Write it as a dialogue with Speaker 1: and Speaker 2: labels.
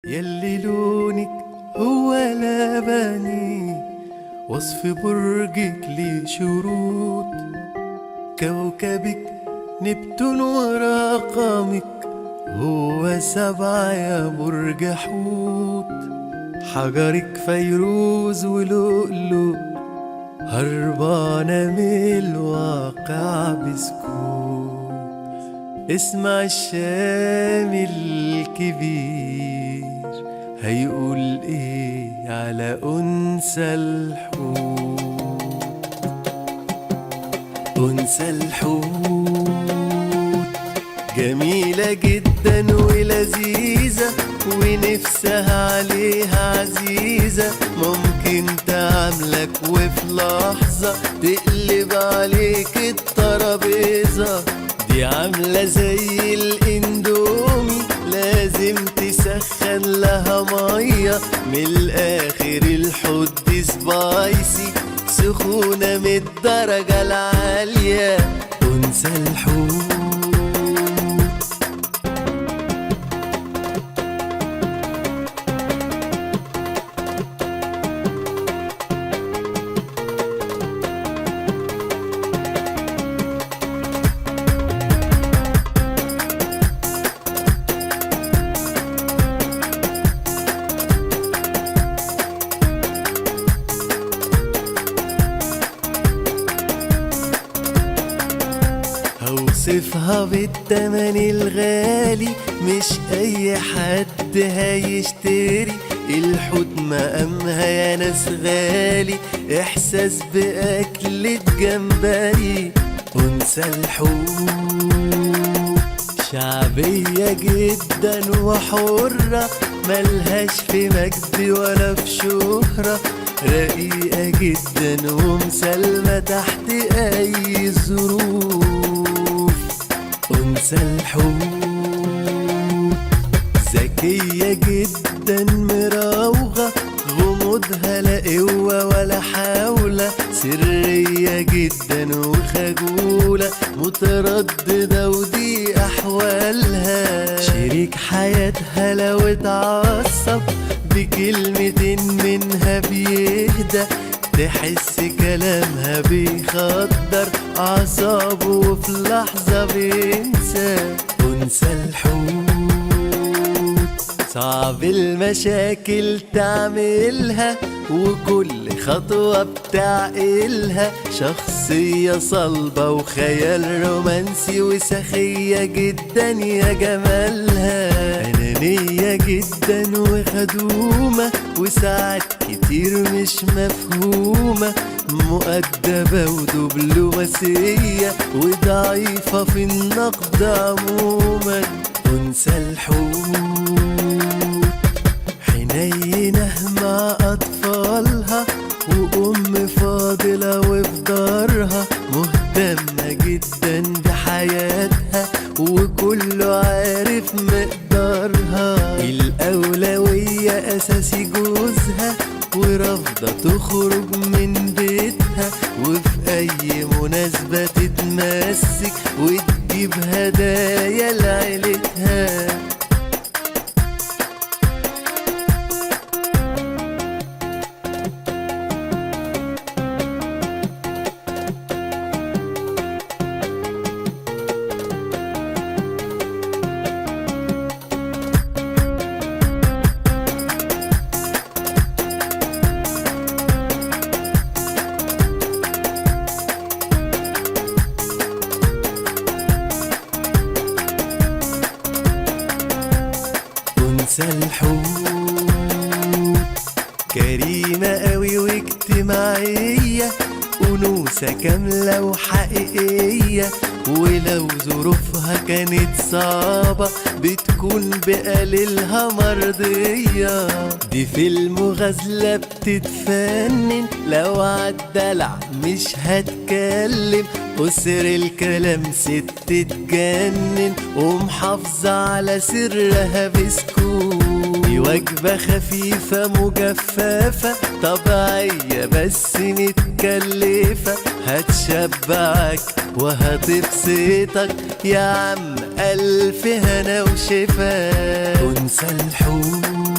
Speaker 1: يلي لونك هو لبني، وصف برجك ليه شروط، كوكبك نبتون ورقمك هو 7 يا برج حوت، حجرك فيروز ولؤلؤ هربانة من الواقع بسكوت. اسمع الشام الكبير هيقول ايه على أنثى الحوت. أنثى الحوت جميلة جدا ولذيذة ونفسها عليها عزيزة، ممكن تعاملك وفي لحظة تقلب عليك الترابيزة. دي عاملة زي الاندومي لازم تسخن لها مية، من الاخر الحوت دي سبايسي سخونة من الدرجة العالية. أنثى الحوت هوصفها بالتمن الغالي، مش اي حد هيشتري الحوت مقامها يا ناس غالي، احساس باكلة جمبري. أنثى الحوت شعبية جدا وحرة، ملهاش في مجد ولا في شهرة، رقيقة جدا ومسالمة تحت اي ظروف. أنثى الحوت ذكية جدا مراوغة، غموضها لا قوة ولا حولة، سرية جدا وخجولة مترددة ودي أحوالها. شريك حياتها لو اتعصب بكلمة منها بيهدى، تحس كلامها بيخدر أعصابه وفي لحظة بينسى. أنثى الحوت صعب المشاكل تعملها وكل خطوة بتعقلها، شخصية صلبة وخيال رومانسي وسخية جدا يا جمالها، أنانية جدا وخدومة وساعات كتير مش مفهومة، مؤدبة ودبلوماسية وضعيفة في النقد عموما. أنثى الحوت حنينة مع أطفالها وأم فاضلة وفي دارها، مهتمة جدا بحياتها وكله عارف مقدارها، الأولوية أساسي جوزها ورافضة تخرج من بيتها، وفي أي مناسبة تتمسك وتجيب هدايا لعيلتها. أنثى الحوت كريمة قوي واجتماعية، أنوثة كاملة وحقيقية، ولو ظروفها كانت صعبة بتكون بقليلها مرضية. دي في المغازلة بتتفنن، لو عالدلع مش هتكلم، قصر الكلام ست تتجنن ومحافظة على سرها بسكوت. دي وجبة خفيفة مجففة طبيعية بس متكلفة، هتشبعك وهتبسطك يا عم، ألف هنا وشفا. أنثى الحوت